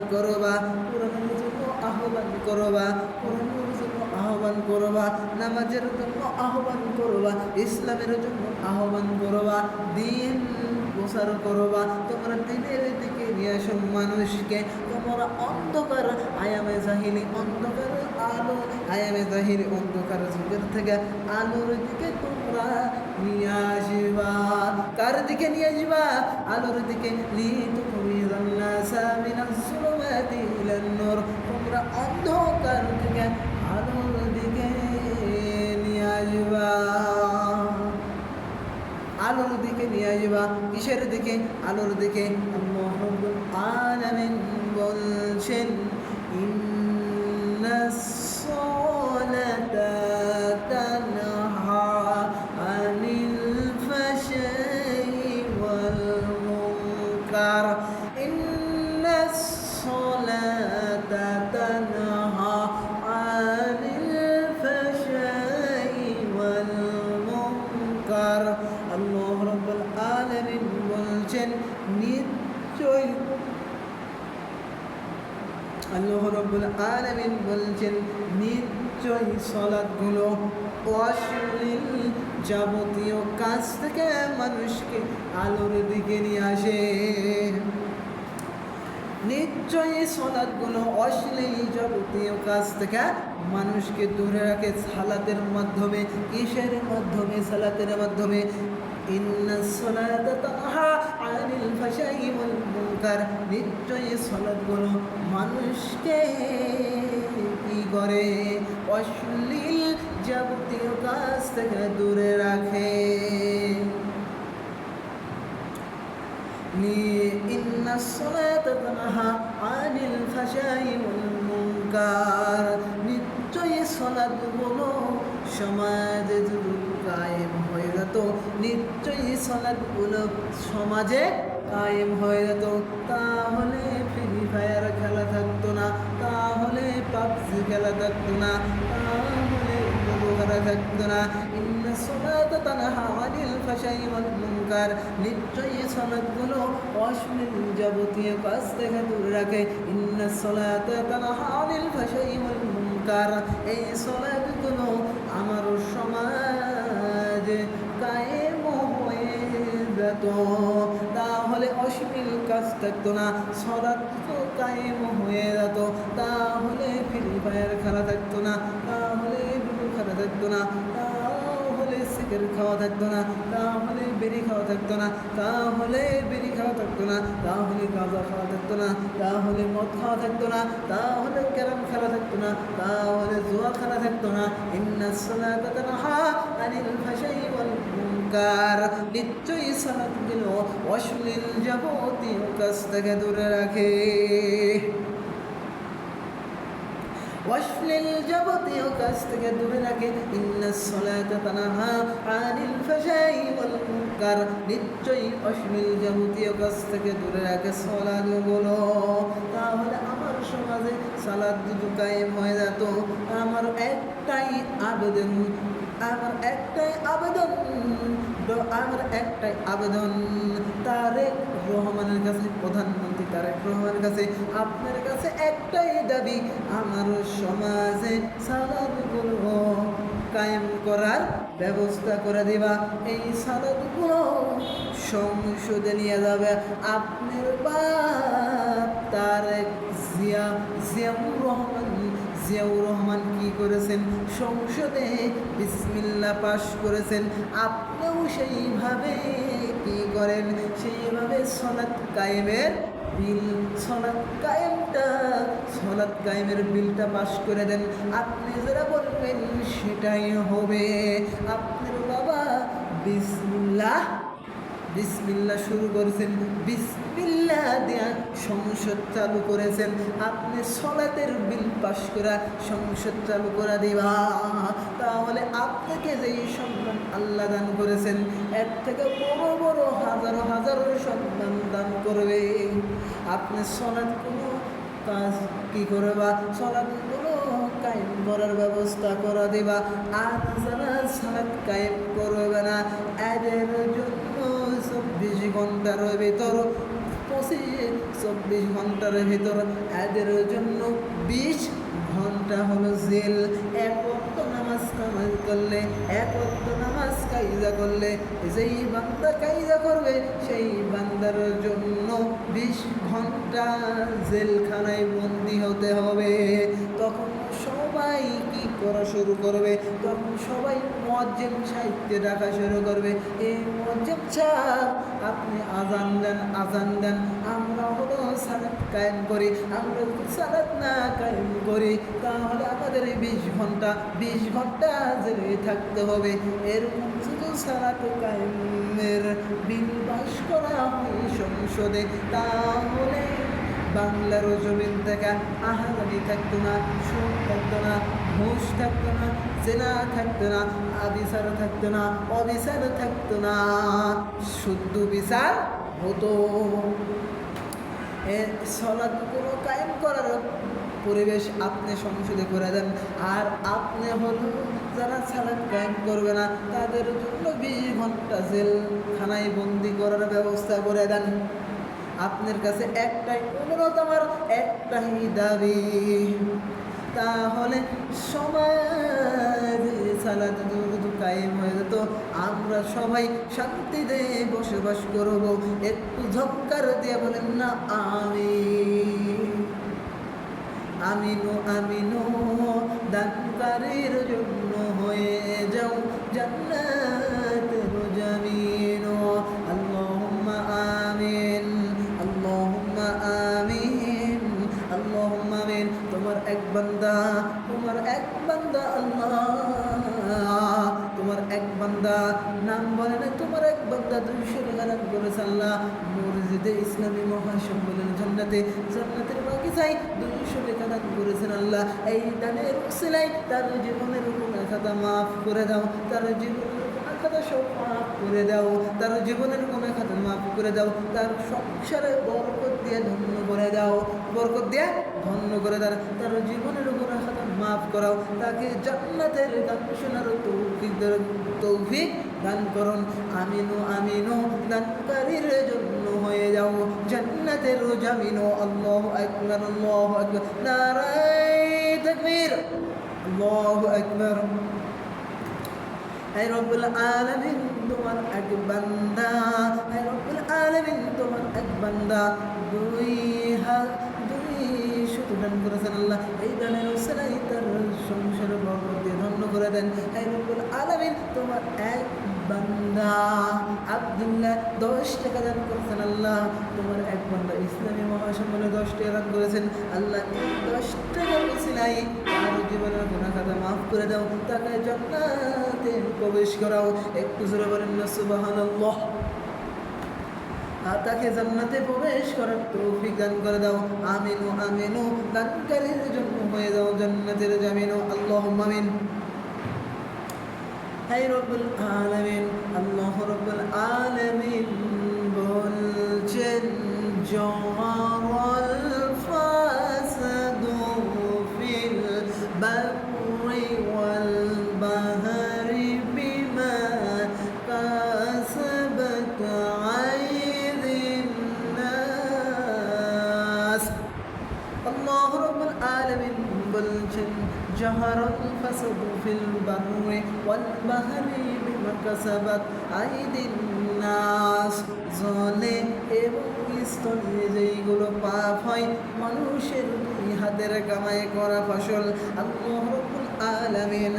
করবা, কোরআনের জন্য আহ্বান করবা, কোরআনের জন্য আহ্বান করবা, নামাজের জন্য আহ্বান করবা, ইসলামের জন্য আহ্বান করবা, দিন প্রচার করবা। তোমরা দিনের দিকে নিয়ে আসো মানুষকে। তোমরা অন্ধকার আয়ামে জাহিলি, অন্ধকার আলো আয়ামে জাহিলি, অন্ধকার যুগের থেকে আলোর দিকে তোমরা নিয়ে আসবা। কার দিকে নিয়ে আসবা? আলোর দিকে। তোমরা অন্ধকার থেকে আলোর দিকে নিয়ে আসবা, আলোর দিকে নিয়ে আসবা। কিসের দিকে? আলোর দিকে। আল্লাহ রাব্বুল আলামিন বলছেন, ইন্নাস সালাতা তানহা আনিল ফাহশাই ওয়াল মুনকার। ইন্নাস সালাতা তানহা আনিল ফাহশাই ওয়াল মুনকার। আল্লাহ রাব্বুল আলামিন বলছেন, নিশ্চয় আল্লাহ রাব্বুল আলামিন বলছেন, নিশ্চয় সালাতগুলো অশ্লীল যাবতীয় কাজ থেকে মানুষকে আলোর দিকে নিয়ে আসে। নিশ্চয়ই সালাতগুলো অশ্লীল যাবতীয় কাজ থেকে মানুষকে দূরে রাখে। সালাতের মাধ্যমে। কিসের মাধ্যমে? সালাতের মাধ্যমে। ইন্নাস সালাতা তানহা আনিল ফাহশাই ওয়াল মুনকার। নিশ্চয়ই সালাতগুলো মানুষকে কি করে? অশ্লীল যাবতীয় কাজ থেকে দূরে রাখে। ইন্নাস সালাতা তানহা আনিল ফাহশাই ওয়াল মুনকার। নিশ্চয়ই সালাতগুলো সমাজে যদি কায়েম হয়ে যেত, নিশ্চয়ই সালাতগুলো সমাজে কায়েম হয়ে যেত, তাহলে ফ্রি ফায়ার খেলা থাকতো না, তাহলে পাবজি খেলা থাকতো না, তাহলে খেলা থাকতো না। ইন্নাস সালাতা তানহা আনিল ফাহশাই ওয়াল মুনকার। নিশ্চয়ই সালাতগুলো অশ্লীল যাবতীয় কাজ থেকে দূরে রাখে। ইন্নাস সালাতা তানহা আনিল ফাহশাই ওয়াল মুনকার। এই সালাতগুলো আমার সমাজে কায়েম হয়ে যেত, তাহলে অশ্লীল কাজ থাকতো না, সালাত কায়েম হয়ে যেত, তাহলে ফ্রি ফায়ার খেলা থাকতো না, তাহলে লুডো খেলা থাকতো না, তাহলে সিগারেট খাওয়া থাকতো না, তাহলে বিড়ি খাওয়া থাকতো না, তাহলে বিড়ি খাওয়া থাকতো না, তাহলে গাঁজা খাওয়া থাকতো না, তাহলে মদ খাওয়া থাকতো না, তাহলে ক্যারাম খেলা থাকতো না, তাহলে জুয়া খেলা থাকতো না। ইন্নাস সালাতা তানহা আনিল ফাহশাই ওয়াল মুনকার। নিশ্চয়ই সালাতগুলো অশ্লীল যাবতীয় কাজ থেকে দূরে রাখে। অশ্লীল যাবতীয় কাজ থেকে দূরে রাখে। ইন্নাস সালাতা তানহা আনিল ফাহশাই ওয়াল মুনকার। নিশ্চয়ই অশ্লীল যাবতীয় কাজ থেকে দূরে রাখে সালাতগুলো। তাহলে আমার সমাজে সালাত যদি কায়েম হয়ে যেত, আমার একটাই আবেদন, আমার একটাই আবেদন, আমার একটাই আবেদন তারেক রহমানের কাছে, প্রধানমন্ত্রী তারেক রহমানের কাছে, আপনার কাছে একটাই দাবি, আমার সমাজে সালাতগুলো কায়েম করার ব্যবস্থা করে দিবা। এই সালাতগুলো সংসদে নিয়ে যাবে আপনার বাপ তারেক জিয়াউর রহমান কি করেছেন? সংসদে বিসমিল্লাহ পাশ করেছেন। আপনিও সেইভাবে কি করেন? সেইভাবে সালাত কায়েমের বিল, সালাত কায়েমের বিলটা পাশ করে দেন। আপনি যারা বলবেন সেটাই হবে। আপনার বাবা বিসমিল্লাহ শুরু করেছেন, বিসমিল্লাহ দিয়া সংসদ চালু করেছেন। আপনি সালাতের বিল পাশ করা সংসদ চালু করে দিবা। তাহলে আপনাকে যেই সম্মান আল্লাহ দান করেছেন, এর থেকে বড় বড় হাজারো হাজারো সম্মান দান করবে। আপনি সালাত কোনো কাজ কি করবা? সালাতগুলো কায়েম করার ব্যবস্থা করে দিবা। আর যারা সালাত কায়েম করবে না, এদের জন্য 24 ঘন্টার ভিতর 24 ঘন্টার ভিতর এদের জন্য 20 ঘন্টা হলো জেল। এক ওয়াক্ত নামাজ কামাজ করলে, এক ওয়াক্ত নামাজ কায়দা করলে, যেই বান্দা কায়দা করবে সেই বান্দার জন্য 20 ঘন্টা জেলখানায় বন্দি হতে হবে। তখন সবাই কি করা শুরু করবে? তখন সবাই মুয়াজ্জিন সাহিত্যে ডাকা শুরু করবে, এই মুয়াজ্জিন সাহেব আপনি আজান দেন, আজান দেন। আমরা হলো সালাত কায়েম করি, আমরা যদি সালাত না কায়েম করি তাহলে আমাদের এই 20 ঘন্টা জেলে থাকতে হবে। এরকম শুধু সালাত কায়েমের বিল পাস করা হয় সংসদে, তাহলে বাংলার জমিন থেকে আহারানি থাকতো না, সুদ থাকতো না, ঘুষ থাকতো না, জেনা থাকতো না, আবিচার থাকতো না, অবিচার থাকতো না, শুদ্ধ বিচার হতো। সালাতগুলো কায়েম করার পরিবেশ আপনি সংসদে করে দেন। আর আপনি হলো যারা সালাত কায়েম করবে না তাদের জন্য 20 ঘন্টা জেলখানায় বন্দি করার ব্যবস্থা করে দেন। আপনার কাছে একটাই অনুরোধ, আমার একটাই দাবি, তাহলে সমাজ সালাত যদি কায়েম হয়ে যেত, আমরা সবাই শান্তিতে বসবাস করব। একটু ঝক্কার দিয়ে বলেন না আমিন। আমিনু আমিনু, দানকারীর জন্য হয়ে যাও জান্নাতের জামিন। আল্লাহুম্মা আমিন, আল্লাহুম্মা আমিন, আল্লাহুম্মা আমিন। তোমার এক বান্দা, তোমার এক বান্দা আল্লাহ, তোমার এক বান্দা নাম বলে না, তোমার এক বান্দা 200 টাকা দান করেছে আল্লাহ মসজিদে ইসলামী মহাসম্মেলন জান্নাতে, জান্নাতের বাগিচায় 200 টাকা দান করেছেন আল্লাহ। এই দানের উসিলায় তার জীবনের গুনাহ খাতা মাফ করে দাও, তার জীবনের গুনাহ খাতা সব মাফ করে দাও, তার জীবনের গুনাহ খাতা মাফ করে দাও, তার সংসারে বরকত দিয়ে ধন্য করে দাও, বরকত দিয়ে ধন্য করে দাও, তার জীবনের গুনাহ খাতা মাফ করাও, তাকে জান্নাতের গান শোনার তৌফিক দান করুন। আমিনু আমিনু, দানকারীর জন্য হয়ে যাও জান্নাতের জামিন। আল্লাহু আকবার, আল্লাহু আকবার, নারায়ে তাকবীর, আল্লাহু আকবার। হে রব্বুল আলামিন তোমার এক বান্দা, হে রব্বুল আলামিন তোমার এক বান্দা 200 দান করেছেন আল্লাহ। এই দানের উসিলায় তার সংসার বরকত দিয়ে ধন্য করে দেন। হে রব্বুল আলামিন তোমার এক বান্দা আব্দুল্লাহ 10 টাকা দান করেছেন আল্লাহ। তোমার এক বান্দা ইসলামী মহাসম্মেলনে 10 টাকা দান করেছেন আল্লাহ। 10 টাকার উসিলায় তার জীবনের গুনাহ খাতা মাফ করে দাও, তাকে জান্নাতে প্রবেশ করাও। একটু জোরে বলেন না সুবহানাল্লাহ। তাকে জান্নাতে প্রবেশ করার তৌফিক দান করে দাও। আমিনু আমিনু, দানকারীর জন্য হয়ে যাও জান্নাতের জামিন। আল্লাহুম্মা আমিন। হে রব্বুল আলামিন, আল্লাহ রব্বুল আলামিন বলছেন জওয়ারাল ফাসাদু ফিল বাররি ওয়াল বাহরি বিমা কাসাবাত আইদিন নাস। আল্লাহ রব্বুল আলামিন বলছেন জাহারাল ফাসাদু ফিল বাররি ওয়াল বাহরি বিমা কাসাবাত আইদিন নাস। জলে এবং স্থলে যেইগুলো পাপ হয় মানুষের দুই হাতের কামাই করা ফসল, আল্লাহ রব্বুল আলামিন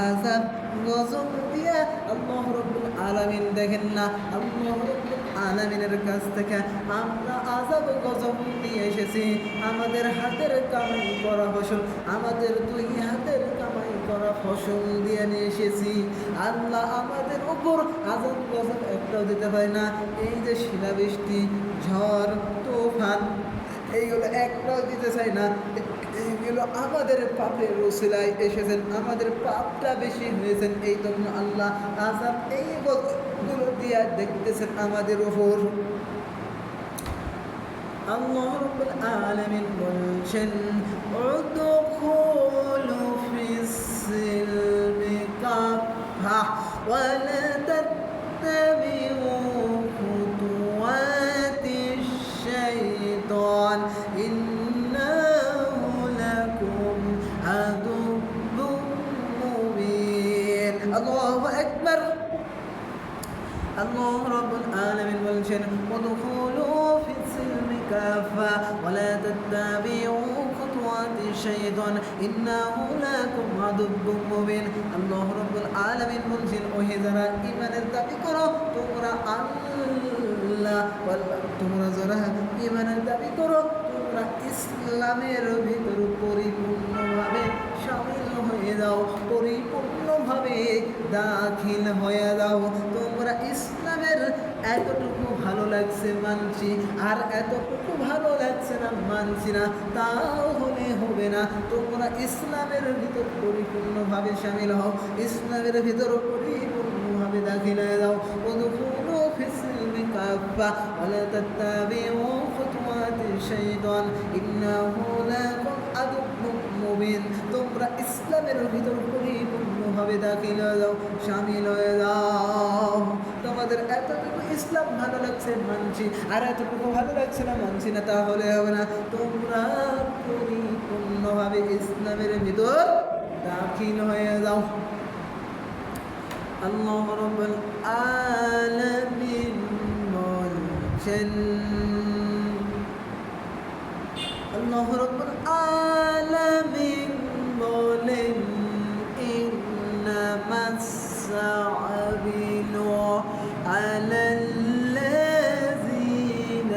আযাব গজব দিয়া আল্লাহ রব্বুল আলামিন দেখেন না, আল্লাহ রব্বুল আলামিনের কাছ থেকে আমরা আযাব গজব নিয়ে এসেছি। আমাদের হাতের কামাই করা ফসল, আমাদের দুই হাতের কামাই করা ফসল দিয়ে নিয়ে এসেছি। আল্লাহ আমাদের উপর আযাব গজব একটাও দিতে পারে না। এই যে শিলাবৃষ্টি, ঝড়, তুফান, এইগুলো একটাও দিতে চাই না। এইগুলো আমাদের পাপের উসিলায় এসেছেন, আমাদের পাপটা বেশি হয়েছেন, এই জন্য আল্লাহ আযাব এইগুলো দিয়া দেখতেছেন আমাদের উপর। আল্লাহ রাব্বুল আলামিন বলছেন উদখুলু ফিস সিলমি কাফা ওয়া লা তাত্তাবিউ খুতুওয়াতিশ শাইতান আল্লাহ রাব্বুল আলামিন বলছেন ওয়াদখুলু ফিস-সিলমি কাফা ওয়া লা তাত্তাবিউ খুতুওয়াতি শাইতান ইন্নাহু লাকুম আদুব্বুম মুবিন। আল্লাহ রাব্বুল আলামিন বলছেন ওহে যারা ঈমানের দাবি করো তোমরা তোমরা যারা ঈমানের দাবি করো তোমরা ইসলামের ভিতর পরিপূর্ণভাবে শামিল হয়ে যাও, পরিপূর্ণভাবে দাখিল হয়ে যাও। তোমরা ইসলামের এতটুকু ভালো লাগছে মানছি, আর এতটুকু ভালো লাগছে না মানছি না, তাহলে হবে না। তোমরা ইসলামের ভিতর পরিপূর্ণভাবে শামিল হও, ইসলামের ভিতর পরিপূর্ণভাবে দাখিল হয়ে যাও। ওয়াদখুলু ফিস-সিলমি কাফা ওয়া লা তাত্তাবিউ খুতুওয়াতি শাইতান ইন্নাহু লাকুম আদুব্বুম মুবিন। তোমরা ইসলামের ভিতর পরিপূর্ণভাবে দাখিল হয়ে যাও, শামিল হয়ে যাও। তোমাদের এতটুকু ইসলাম ভালো লাগছে মানছি, আর এতটুকু ভালো লাগছে না মানছি না, তাহলে হবে না। তোমরা পরিপূর্ণভাবে ইসলামের ভিতর দাখিল হয়ে যাও। আল্লাহ রাব্বুল আলামিন বলছেন আল্লাহ রাব্বুল